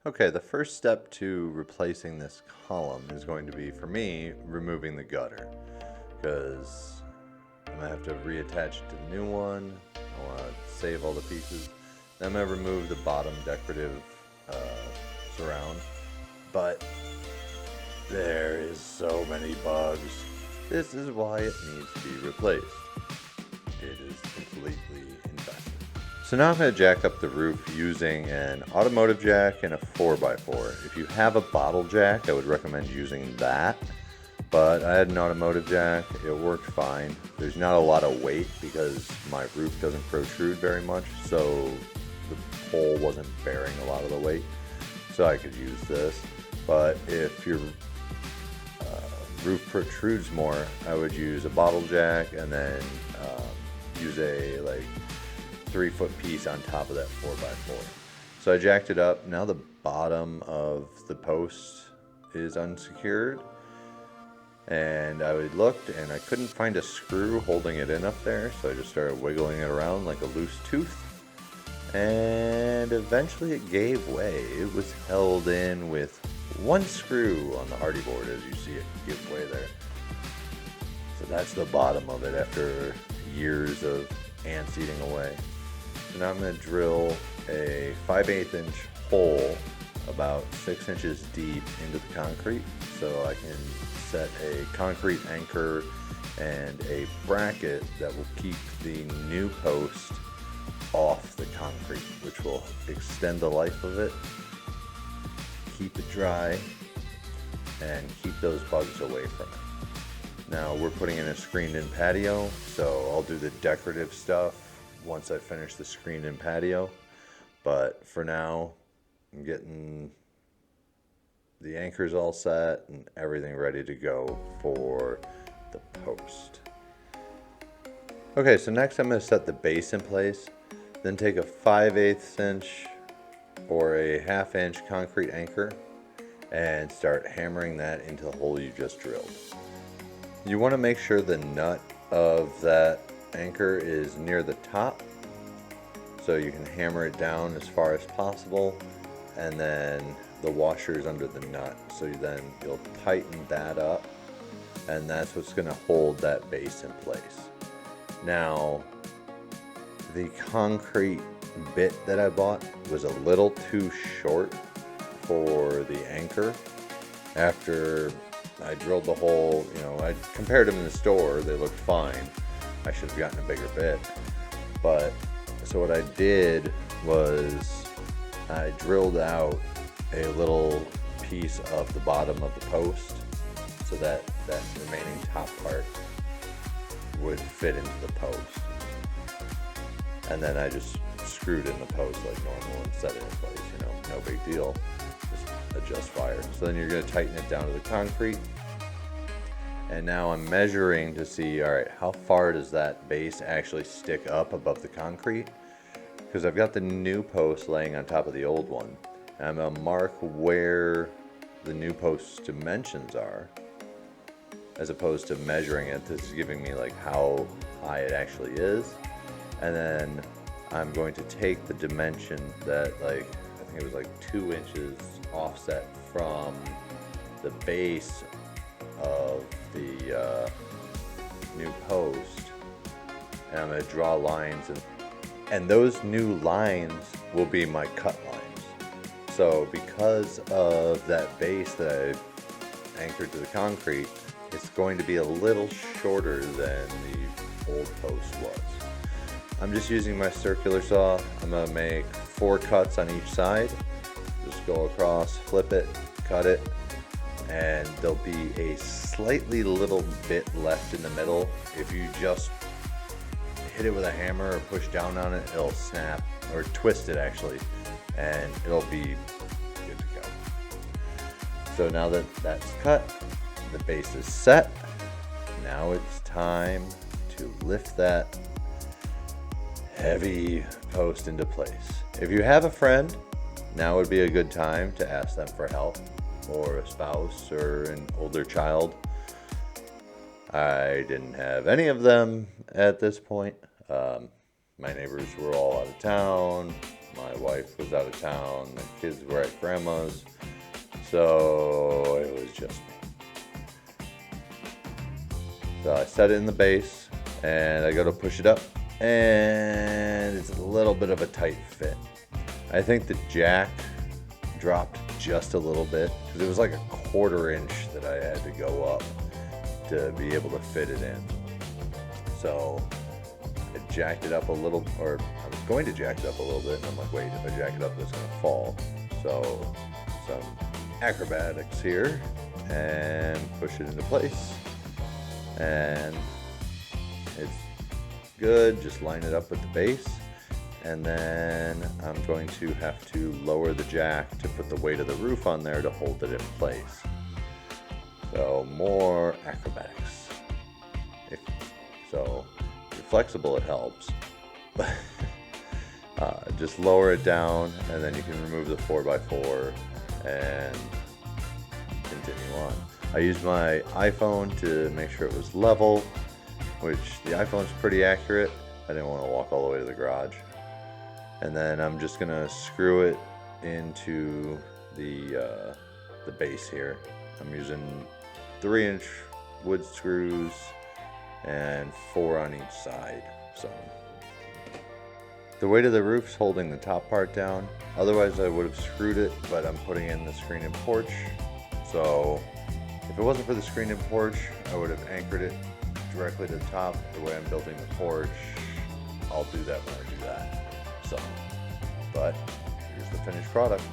Okay, the first step to replacing this column is going to be, for me, removing the gutter. Because I'm going to have to reattach it to the new one. I want to save all the pieces. Then I'm going to remove the bottom decorative surround. But there is so many bugs. This is why it needs to be replaced. It is completely infested. So now I'm going to jack up the roof using an automotive jack and a 4x4. If you have a bottle jack, I would recommend using that. But I had an automotive jack, it worked fine. There's not a lot of weight because my roof doesn't protrude very much, so the pole wasn't bearing a lot of the weight. So I could use this. But if your roof protrudes more, I would use a bottle jack and then use a 3-foot piece on top of that 4x4. So I jacked it up. Now the bottom of the post is unsecured. And I looked and I couldn't find a screw holding it in up there. So I just started wiggling it around like a loose tooth. And eventually it gave way. It was held in with one screw on the hardy board, as you see it give way there. So that's the bottom of it after years of ants eating away. So now I'm going to drill a 5/8 inch hole about 6 inches deep into the concrete so I can set a concrete anchor and a bracket that will keep the new post off the concrete, which will extend the life of it, keep it dry, and keep those bugs away from it. Now we're putting in a screened-in patio, so I'll do the decorative stuff once I finish the screened-in patio. But for now, I'm getting the anchors all set and everything ready to go for the post. Okay, so next I'm going to set the base in place, then take a 5/8 inch or a 1/2 inch concrete anchor and start hammering that into the hole you just drilled. You want to make sure the nut of that anchor is near the top so you can hammer it down as far as possible, and then the washer is under the nut, so then you'll tighten that up, and that's what's going to hold that base in place. Now the concrete bit that I bought was a little too short for the anchor. After I drilled the hole, I compared them in the store, they looked fine. I should have gotten a bigger bit. But so what I did was I drilled out a little piece of the bottom of the post so that that remaining top part would fit into the post. And then I just screwed in the post like normal and set it in place, no big deal. Just adjust fire. So then you're going to tighten it down to the concrete. And now I'm measuring to see, all right, how far does that base actually stick up above the concrete? Because I've got the new post laying on top of the old one. And I'm going to mark where the new post's dimensions are, as opposed to measuring it. This is giving me like how high it actually is. And then I'm going to take the dimension that I think it was like 2 inches offset from the base of the new post, and I'm going to draw lines, and those new lines will be my cut lines. So because of that base that I anchored to the concrete, it's going to be a little shorter than the old post was. I'm just using my circular saw. I'm going to make 4 cuts on each side. Just go across, flip it, cut it, and there'll be a slightly little bit left in the middle. If you just hit it with a hammer or push down on it, it'll snap, or twist it actually, and it'll be good to go. So now that that's cut, the base is set. Now it's time to lift that heavy post into place. If you have a friend, now would be a good time to ask them for help, or a spouse or an older child. I didn't have any of them at this point. My neighbors were all out of town. My wife was out of town, the kids were at grandma's, so it was just me. So I set it in the base, and I go to push it up, and it's a little bit of a tight fit. I think the jack dropped just a little bit, because it was like a 1/4 inch that I had to go up to be able to fit it in. So I jacked it up a little, or I was going to jack it up a little bit, and I'm like, wait, if I jack it up, it's gonna fall. So some acrobatics here, and push it into place, and it's good. Just line it up with the base, and then I'm going to have to lower the jack to put the weight of the roof on there to hold it in place. So more acrobatics. So if you're flexible, it helps. Just lower it down, and then you can remove the 4x4 and continue on. I used my iPhone to make sure it was level, which the iPhone's pretty accurate. I didn't want to walk all the way to the garage. And then I'm just gonna screw it into the base here. I'm using 3-inch wood screws and 4 on each side. So the weight of the roof's holding the top part down. Otherwise I would have screwed it, but I'm putting in the screen and porch. So if it wasn't for the screen and porch, I would have anchored it directly to the top. The way I'm building the porch, I'll do that when I do that. So, but here's the finished product.